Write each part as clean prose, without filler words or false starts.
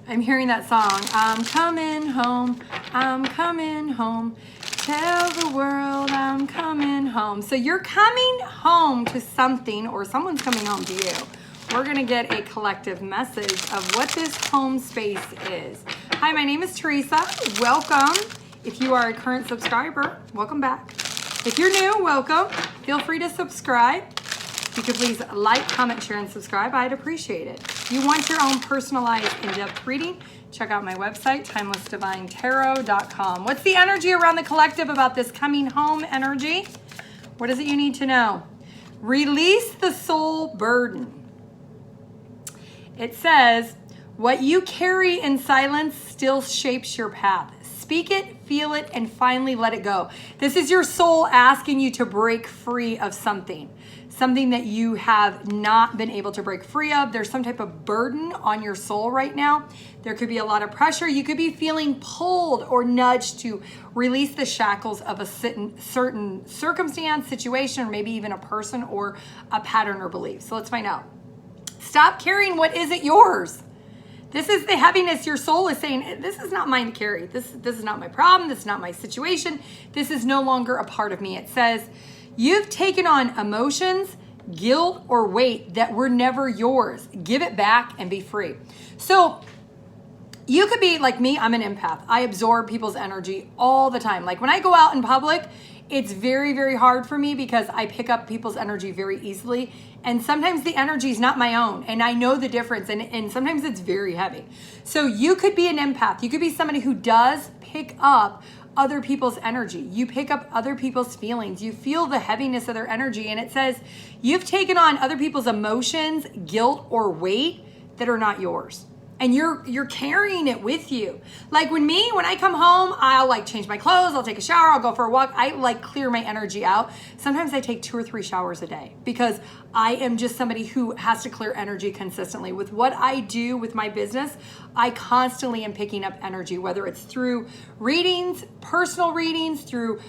I'm hearing that song. I'm coming home. I'm coming home. Tell the world I'm coming home. So you're coming home to something, or someone's coming home to you. We're going to get a collective message of what this home space is. Hi, my name is Theresa. Welcome. If you are a current subscriber, welcome back. If you're new, welcome. Feel free to subscribe. If you could please like, comment, share, and subscribe, I'd appreciate it. If you want your own personalized in-depth reading, check out my website, TimelessDivineTarot.com. What's the energy around the collective about this coming home energy? What is it you need to know? Release the soul burden. It says, what you carry in silence still shapes your path. Speak it, feel it, and finally let it go. This is your soul asking you to break free of something that you have not been able to break free of. There's some type of burden on your soul right now. There could be a lot of pressure. You could be feeling pulled or nudged to release the shackles of a certain circumstance, situation, or maybe even a person or a pattern or belief. So let's find out. Stop carrying what isn't yours. This is the heaviness your soul is saying, this is not mine to carry. This is not my problem. This is not my situation. This is no longer a part of me. It says, you've taken on emotions, guilt, or weight that were never yours. Give it back and be free. So you could be like me. I'm an empath. I absorb people's energy all the time. Like when I go out in public, it's very, very hard for me because I pick up people's energy very easily. And sometimes the energy is not my own. And I know the difference. And sometimes it's very heavy. So you could be an empath. You could be somebody who does pick up other people's energy. You pick up other people's feelings. You feel the heaviness of their energy. And it says you've taken on other people's emotions, guilt, or weight that are not yours. And you're carrying it with you. Like when I come home, I'll like change my clothes, I'll take a shower, I'll go for a walk. I like clear my energy out. Sometimes I take 2 or 3 showers a day because I am just somebody who has to clear energy consistently. With what I do with my business, I constantly am picking up energy, whether it's through readings, personal readings, through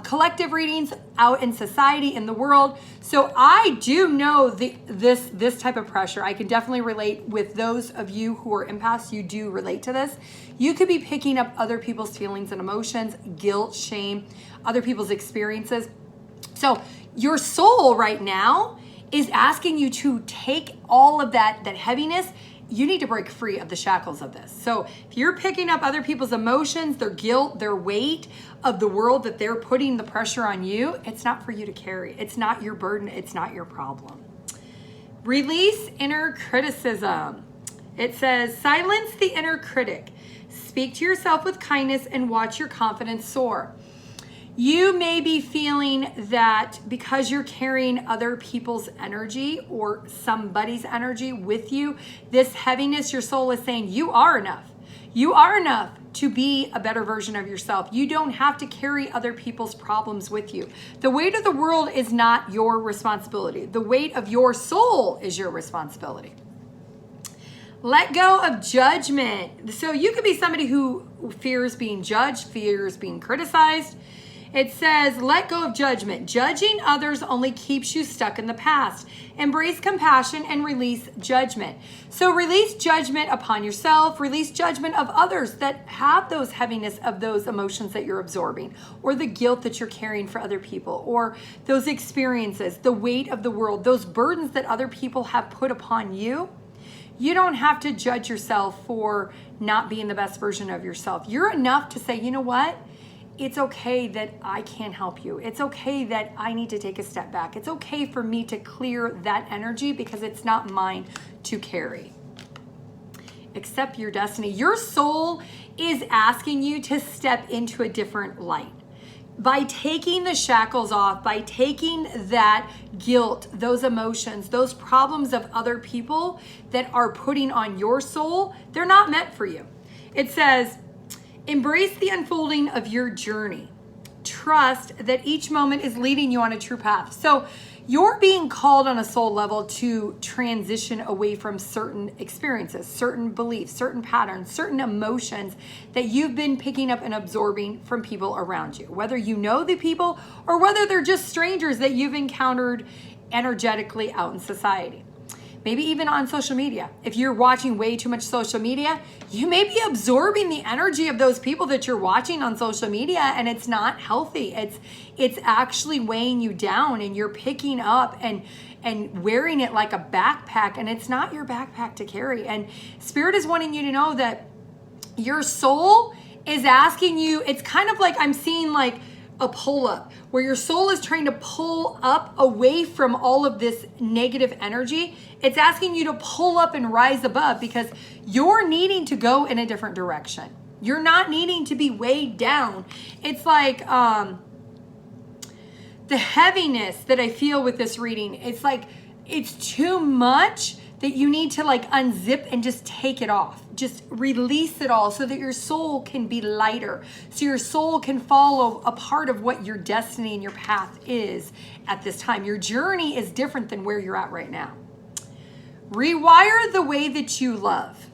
collective readings out in society, in the world. So I do know this type of pressure. I can definitely relate with those of you who are empaths. You do relate to this. You could be picking up other people's feelings and emotions, guilt, shame, other people's experiences. So your soul right now is asking you to take all of that heaviness. You need to break free of the shackles of this. So if you're picking up other people's emotions, their guilt, their weight of the world that they're putting the pressure on you, it's not for you to carry. It's not your burden. It's not your problem. Release inner criticism. It says, silence the inner critic. Speak to yourself with kindness and watch your confidence soar. You may be feeling that because you're carrying other people's energy or somebody's energy with you, this heaviness, your soul is saying you are enough. You are enough to be a better version of yourself. You don't have to carry other people's problems with you. The weight of the world is not your responsibility. The weight of your soul is your responsibility. Let go of judgment. So you could be somebody who fears being judged, fears being criticized. It says, let go of judgment. Judging others only keeps you stuck in the past. Embrace compassion and release judgment. So release judgment upon yourself. Release judgment of others that have those heaviness of those emotions that you're absorbing, or the guilt that you're carrying for other people, or those experiences, the weight of the world, those burdens that other people have put upon you. You don't have to judge yourself for not being the best version of yourself. You're enough to say, you know what? It's okay that I can't help you. It's okay that I need to take a step back. It's okay for me to clear that energy because it's not mine to carry. Accept your destiny. Your soul is asking you to step into a different light. By taking the shackles off, by taking that guilt, those emotions, those problems of other people that are putting on your soul, they're not meant for you. It says, embrace the unfolding of your journey. Trust that each moment is leading you on a true path. So you're being called on a soul level to transition away from certain experiences, certain beliefs, certain patterns, certain emotions that you've been picking up and absorbing from people around you. Whether you know the people or whether they're just strangers that you've encountered energetically out in society. maybe even on social media. If you're watching way too much social media, you may be absorbing the energy of those people that you're watching on social media, and it's not healthy. It's actually weighing you down, and you're picking up and wearing it like a backpack, and it's not your backpack to carry. And Spirit is wanting you to know that your soul is asking you, it's kind of like I'm seeing like a pull up, where your soul is trying to pull up away from all of this negative energy. It's asking you to pull up and rise above, because you're needing to go in a different direction. You're not needing to be weighed down. It's like the heaviness that I feel with this reading. It's like it's too much that you need to like unzip and just take it off. Just release it all so that your soul can be lighter. So your soul can follow a part of what your destiny and your path is at this time. Your journey is different than where you're at right now. Rewire the way that you love.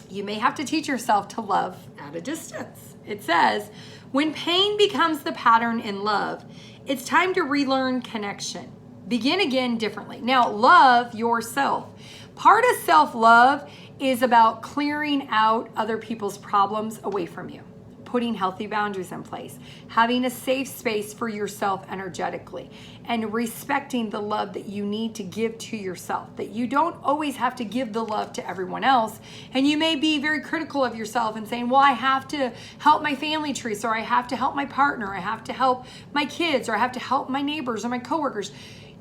You may have to teach yourself to love at a distance. It says, when pain becomes the pattern in love, it's time to relearn connection. Begin again differently. Now, love yourself. Part of self-love is about clearing out other people's problems away from you, putting healthy boundaries in place, having a safe space for yourself energetically, and respecting the love that you need to give to yourself, that you don't always have to give the love to everyone else. And you may be very critical of yourself and saying, well, I have to help my family, Theresa, or I have to help my partner, I have to help my kids, or I have to help my neighbors or my coworkers.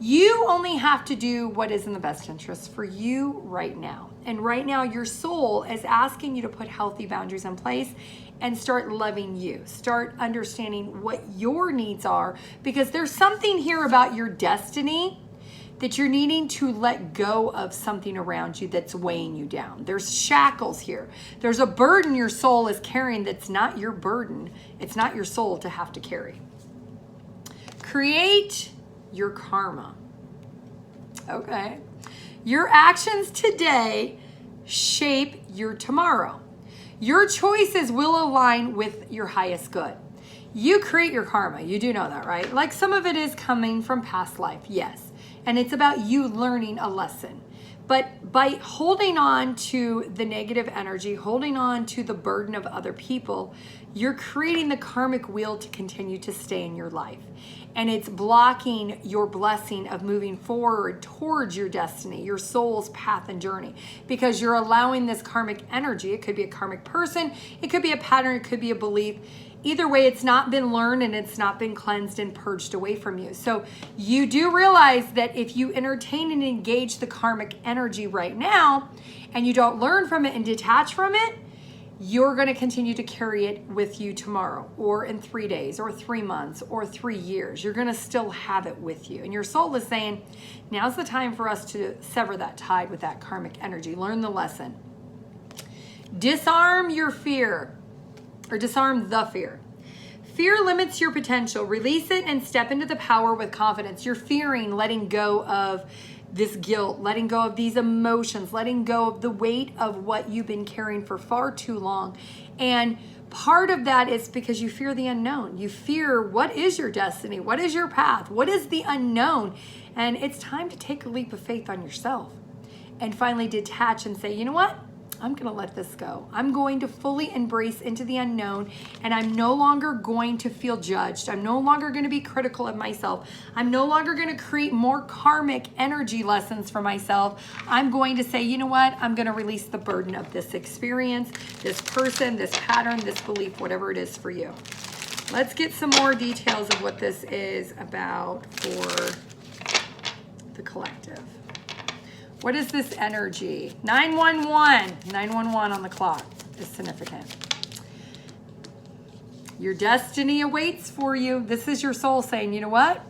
You only have to do what is in the best interest for you right now. And right now, your soul is asking you to put healthy boundaries in place and start loving you. Start understanding what your needs are, because there's something here about your destiny that you're needing to let go of something around you that's weighing you down. There's shackles here. There's a burden your soul is carrying that's not your burden. It's not your soul to have to carry. Create your karma. Okay. Your actions today shape your tomorrow. Your choices will align with your highest good. You create your karma. You do know that, right? Like some of it is coming from past life, yes. And it's about you learning a lesson. But by holding on to the negative energy, holding on to the burden of other people, you're creating the karmic wheel to continue to stay in your life. And it's blocking your blessing of moving forward towards your destiny, your soul's path and journey, because you're allowing this karmic energy. It could be a karmic person, it could be a pattern, it could be a belief. Either way, it's not been learned and it's not been cleansed and purged away from you. So you do realize that if you entertain and engage the karmic energy right now and you don't learn from it and detach from it, you're going to continue to carry it with you tomorrow or in 3 days or 3 months or 3 years. You're going to still have it with you. And your soul is saying, now's the time for us to sever that tide with that karmic energy. Learn the lesson. Disarm your fear, or disarm the fear. Fear limits your potential. Release it and step into the power with confidence. You're fearing letting go of this guilt, letting go of these emotions, letting go of the weight of what you've been carrying for far too long. And part of that is because you fear the unknown. You fear, what is your destiny? What is your path? What is the unknown? And it's time to take a leap of faith on yourself and finally detach and say, you know what? I'm going to let this go. I'm going to fully embrace into the unknown, and I'm no longer going to feel judged. I'm no longer going to be critical of myself. I'm no longer going to create more karmic energy lessons for myself. I'm going to say, you know what? I'm going to release the burden of this experience, this person, this pattern, this belief, whatever it is for you. Let's get some more details of what this is about for the collective. What is this energy? 911. 911 on the clock is significant. Your destiny awaits for you. This is your soul saying, you know what?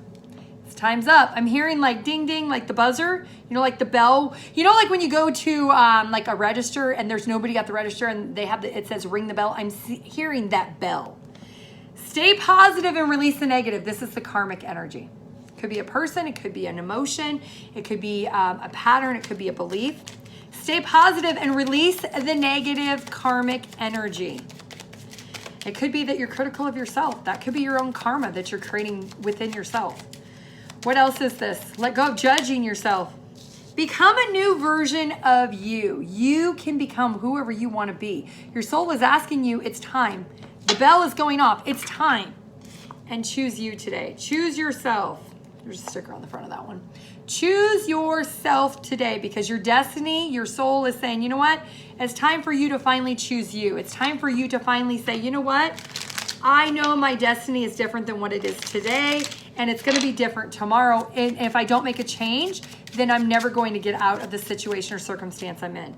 It's time's up. I'm hearing like ding, ding, like the buzzer, you know, like the bell. You know, like when you go to like a register and there's nobody at the register and they have it says ring the bell. I'm hearing that bell. Stay positive and release the negative. This is the karmic energy. It could be a person, it could be an emotion, it could be a pattern, it could be a belief. Stay positive and release the negative karmic energy. It could be that you're critical of yourself. That could be your own karma that you're creating within yourself. What else is this? Let go of judging yourself. Become a new version of you. You can become whoever you want to be. Your soul is asking you, it's time. The bell is going off. It's time. And choose you today. Choose yourself. There's a sticker on the front of that one. Choose yourself today, because your destiny, your soul is saying, you know what? It's time for you to finally choose you. It's time for you to finally say, you know what? I know my destiny is different than what it is today, and it's going to be different tomorrow. And if I don't make a change, then I'm never going to get out of the situation or circumstance I'm in.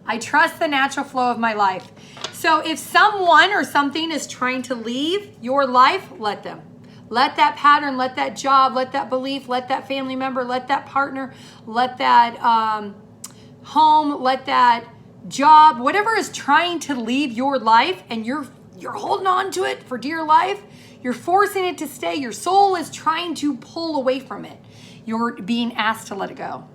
I trust the natural flow of my life. So if someone or something is trying to leave your life, let them. Let that pattern, let that job, let that belief, let that family member, let that partner, let that home, let that job, whatever is trying to leave your life, and you're holding on to it for dear life, you're forcing it to stay. Your soul is trying to pull away from it. You're being asked to let it go.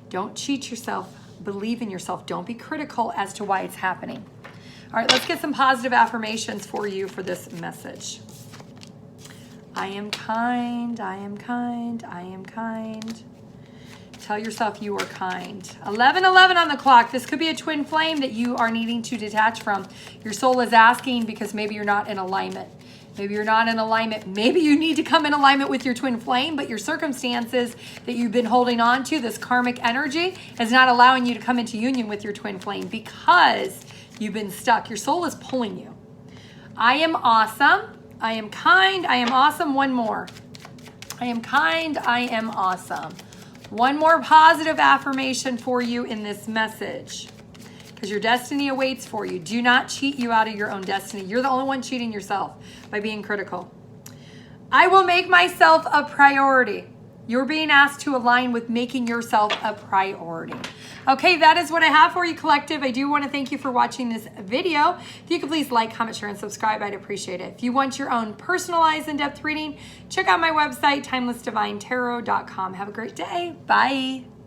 Don't cheat yourself. Believe in yourself. Don't be critical as to why it's happening. All right, let's get some positive affirmations for you for this message. I am kind, I am kind, I am kind. Tell yourself you are kind. 11:11 on the clock. This could be a twin flame that you are needing to detach from. Your soul is asking because maybe you're not in alignment. Maybe you're not in alignment. Maybe you need to come in alignment with your twin flame, but your circumstances that you've been holding on to, this karmic energy, is not allowing you to come into union with your twin flame because you've been stuck. Your soul is pulling you. I am awesome. I am kind. I am awesome. One more. I am kind. I am awesome. One more positive affirmation for you in this message, because your destiny awaits for you. Do not cheat you out of your own destiny. You're the only one cheating yourself by being critical. I will make myself a priority. You're being asked to align with making yourself a priority. Okay, that is what I have for you, collective. I do want to thank you for watching this video. If you could please like, comment, share, and subscribe, I'd appreciate it. If you want your own personalized in-depth reading, check out my website, TimelessDivineTarot.com. Have a great day. Bye.